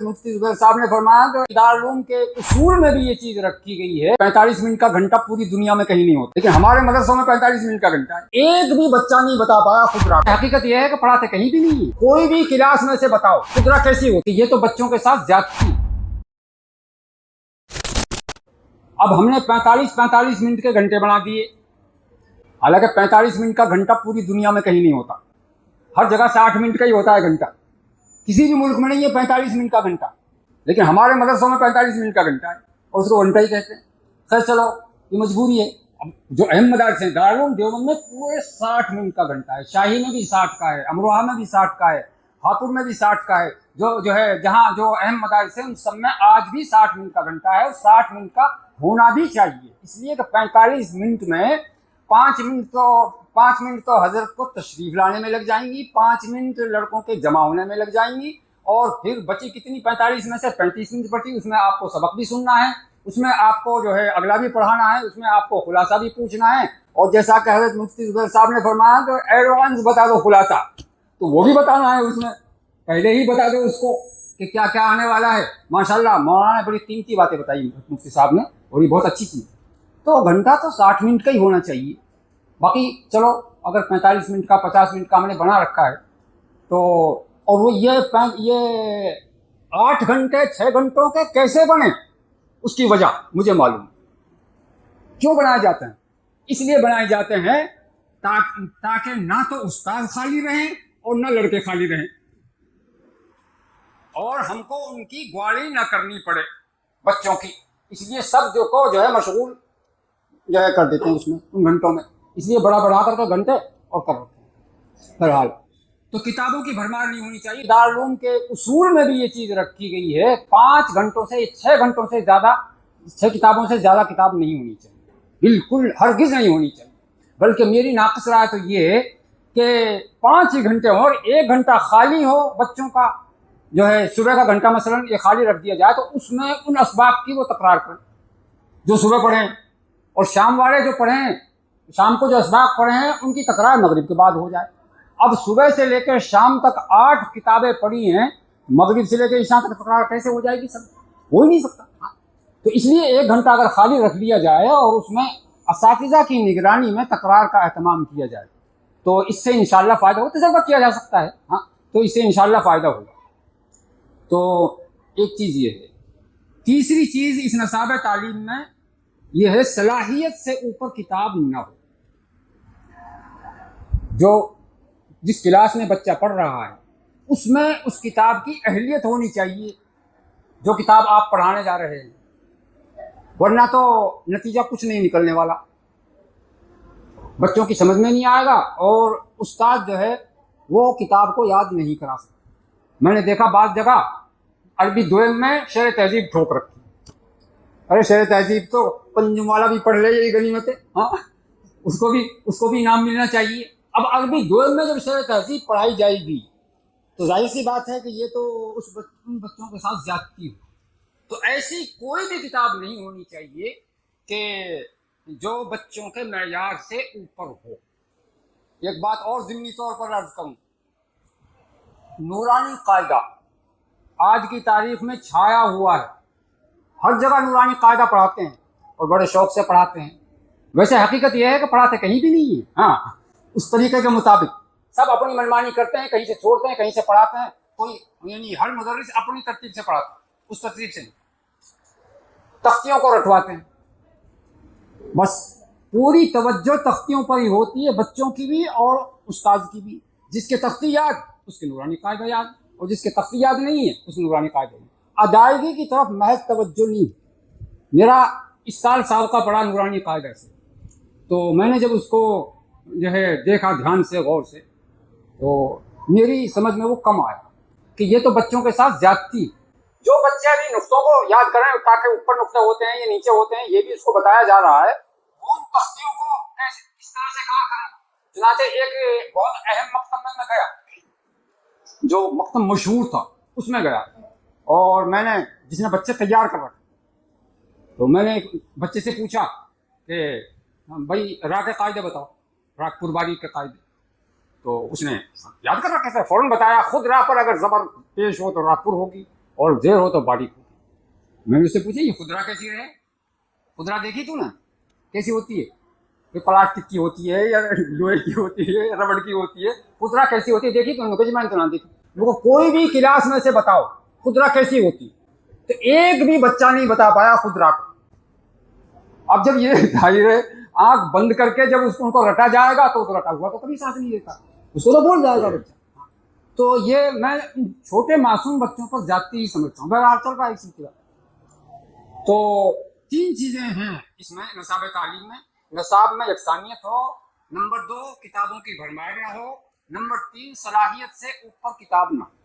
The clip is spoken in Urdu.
مفتی زبیر صاحب نے فرمایا کہ دارالعلوم کے اصول میں بھی یہ چیز رکھی گئی ہے 45 منٹ کا گھنٹہ پوری دنیا میں کہیں نہیں ہوتا، لیکن ہمارے مدرسوں میں 45 منٹ کا گھنٹہ ہے۔ ایک بھی بچہ نہیں بتا پایا خدرہ۔ حقیقت یہ ہے کہ پڑھاتے کہیں بھی نہیں ہے۔ کوئی بھی کلاس میں سے بتاؤ خدرہ کیسی ہوتی، یہ تو بچوں کے ساتھ زیادتی۔ اب ہم نے 45 منٹ کے گھنٹے بنا دیے، حالانکہ 45 منٹ کا گھنٹہ پوری دنیا میں کہیں نہیں ہوتا، ہر جگہ 60 منٹ کا ہی ہوتا ہے گھنٹہ، کسی بھی ملک میں نہیں ہے 45 منٹ کا گھنٹہ، لیکن ہمارے مدرسوں میں 45 منٹ کا گھنٹہ ہے اور اس کو گھنٹہ ہی کہتے ہیں۔ خیر چلو، یہ مجبوری ہے۔ اب جو اہم مدارس ہیں، دارالعلوم دیوبند میں پورے 60 منٹ کا گھنٹہ ہے، شاہی میں بھی 60 کا ہے، امروہہ میں بھی 60 کا ہے، ہاپوڑ میں بھی 60 کا ہے، جو ہے جہاں جو اہم مدارس ہیں ان سب میں آج بھی 60 منٹ کا گھنٹہ ہے، اور 60 منٹ کا ہونا بھی چاہیے، اس لیے کہ 45 منٹ میں 5 منٹ تو حضرت کو تشریف لانے میں لگ جائیں گی، 5 منٹ لڑکوں کے جمع ہونے میں لگ جائیں گی، اور پھر بچی کتنی 45 میں سے 35 منٹ بچی، اس میں آپ کو سبق بھی سننا ہے، اس میں آپ کو جو ہے اگلا بھی پڑھانا ہے، اس میں آپ کو خلاصہ بھی پوچھنا ہے، اور جیسا کہ حضرت مفتی زبیر صاحب نے فرمایا کہ ایڈوانس بتا دو خلاصہ، تو وہ بھی بتانا ہے، اس میں پہلے ہی بتا دو اس کو کہ کیا کیا آنے والا ہے۔ ماشاءاللہ مولانا نے بڑی قیمتی باتیں بتائی مفتی صاحب نے، اور یہ بہت اچھی چیز۔ تو گھنٹہ تو 60 منٹ کا ہی ہونا چاہیے، باقی چلو اگر 45 منٹ کا 50 منٹ کا ہم نے بنا رکھا ہے تو، اور وہ یہ 8 گھنٹے 6 گھنٹوں کے کیسے بنے، اس کی وجہ مجھے معلوم ہے۔ کیوں بنائے جاتے ہیں؟ اس لیے بنائے جاتے ہیں تاکہ نہ تو استاد خالی رہیں اور نہ لڑکے خالی رہیں، اور ہم کو ان کی گواڑی نہ کرنی پڑے بچوں کی، اس لیے سب جو ہے مشغول جو ہے کر دیتے ہیں اس میں ان گھنٹوں میں، اس لیے بڑھا کر کے گھنٹے اور کر رکھتے ہیں۔ بہرحال تو کتابوں کی بھرمار نہیں ہونی چاہیے۔ دارالعلوم کے اصول میں بھی یہ چیز رکھی گئی ہے 5 گھنٹوں سے 6 گھنٹوں سے زیادہ، 6 کتابوں سے زیادہ کتاب نہیں ہونی چاہیے، بالکل ہرگز نہیں ہونی چاہیے، بلکہ میری ناقص رائے تو یہ ہے کہ 5 ہی گھنٹے ہوں اور 1 گھنٹہ خالی ہو بچوں کا، جو ہے صبح کا گھنٹہ مثلا یہ خالی رکھ دیا جائے، تو اس میں ان اسباق کی وہ تکرار کریں جو صبح پڑھیں، اور شام والے جو پڑھیں، شام کو جو اسباق پڑھے ہیں ان کی تکرار مغرب کے بعد ہو جائے۔ اب صبح سے لے کے شام تک 8 کتابیں پڑھی ہیں، مغرب سے لے کے عشاء تک تکرار کیسے ہو جائے گی؟ سب ہو ہی نہیں سکتا۔ تو اس لیے 1 گھنٹہ اگر خالی رکھ دیا جائے اور اس میں اساتذہ کی نگرانی میں تکرار کا اہتمام کیا جائے تو اس سے انشاءاللہ فائدہ ہوگا، تجربہ کیا جا سکتا ہے، ہاں تو اس سے انشاءاللہ فائدہ ہوگا۔ تو ایک چیز یہ ہے۔ تیسری چیز اس نصاب تعلیم میں یہ ہے صلاحیت سے اوپر کتاب نہ ہو۔ جو جس کلاس میں بچہ پڑھ رہا ہے اس میں اس کتاب کی اہلیت ہونی چاہیے جو کتاب آپ پڑھانے جا رہے ہیں، ورنہ تو نتیجہ کچھ نہیں نکلنے والا، بچوں کی سمجھ میں نہیں آئے گا، اور استاد جو ہے وہ کتاب کو یاد نہیں کرا سکتا۔ میں نے دیکھا بعض جگہ عربی دوئم میں شعر تہذیب ٹھوک رکھی، ارے شعر تہذیب تو پنجم والا بھی پڑھ لے، یہ غنیمت ہے، ہاں اس کو بھی انعام ملنا چاہیے۔ اب عربی دوئم میں جب شعر تہذیب پڑھائی جائے گی تو ظاہر سی بات ہے کہ یہ تو ان بچوں کے ساتھ زیادتی ہو۔ تو ایسی کوئی بھی کتاب نہیں ہونی چاہیے کہ جو بچوں کے معیار سے اوپر ہو۔ ایک بات اور ضمنی طور پر عرض کروں، نورانی قاعدہ آج کی تاریخ میں چھایا ہوا ہے، ہر جگہ نورانی قاعدہ پڑھاتے ہیں اور بڑے شوق سے پڑھاتے ہیں۔ ویسے حقیقت یہ ہے کہ پڑھاتے کہیں بھی نہیں ہے، ہاں اس طریقے کے مطابق سب اپنی منمانی کرتے ہیں، کہیں سے چھوڑتے ہیں کہیں سے پڑھاتے ہیں، کوئی یعنی ہر مدرس اپنی ترتیب سے پڑھاتا ہے، اس ترتیب سے نہیں، تختیوں کو رٹواتے ہیں، بس پوری توجہ تختیوں پر ہی ہوتی ہے، بچوں کی بھی اور استاد کی بھی۔ جس کے تختی یاد اس کے نورانی قاعدہ یاد، اور جس کے تختی یاد نہیں ہے اس کے نورانی قاعدہ نہیں۔ ادائیگی کی طرف محض توجہ نہیں۔ میرا اس سال سابقہ پڑھا نورانی قاعدہ سے، تو میں نے جب اس کو جو ہے دیکھا دھیان سے غور سے، تو میری سمجھ میں وہ کم آیا کہ یہ تو بچوں کے ساتھ زیادتی ہے۔ جو بچے بھی نقطوں کو یاد کریں تاکہ اوپر نقطے ہوتے ہیں یا نیچے ہوتے ہیں یہ بھی اس کو بتایا جا رہا ہے، وہ ان تختیوں کو کس طرح سے کہاں کریں۔ چنانچہ ایک بہت اہم مکتب میں گیا، جو مکتب مشہور تھا اس میں گیا، اور میں نے جس نے بچے تیار کر رکھے، تو میں نے ایک بچے سے پوچھا کہ بھائی راہ کے قاعدے بتاؤ، راہ پرباری کے قاعدے، تو اس نے یاد کر رکھے تھے، فوراً بتایا، خود راہ پر اگر زبر پیش ہو تو راہ پر ہوگی، اور زیر ہو تو باریک ہو. میں نے اس سے پوچھا یہ خدرہ کیسی رہے؟ خدرہ دیکھی تو نا کیسی ہوتی ہے؟ یہ پلاسٹک کی ہوتی ہے یا لوہے کی ہوتی ہے یا ربڑ کی ہوتی ہے؟ خدرہ کیسی ہوتی ہے دیکھی تو نے؟ میں نے تو نہ دیکھی. وہ کوئی بھی کلاس میں سے بتاؤ خدرہ کیسی ہوتی ہے، تو ایک بھی بچہ نہیں بتا پایا خدرہ کو. اب جب یہ ظاہر ہے آنکھ بند کر کے جب ان کو رٹا جائے گا تو رٹا ہوا تو کبھی ساتھ نہیں دیتا، اس کو تو بول جائے گا بچہ. تو یہ میں چھوٹے معصوم بچوں پر زیادتی ہی سمجھتا ہوں. بہرحال چل رہا ہے اسی طرح. تو 3 چیزیں ہیں اس میں نصاب تعلیم میں. نصاب میں یکسانیت ہو، نمبر 2 کتابوں کی بھرمار نہ ہو، نمبر 3 صلاحیت سے اوپر کتاب نہ ہو.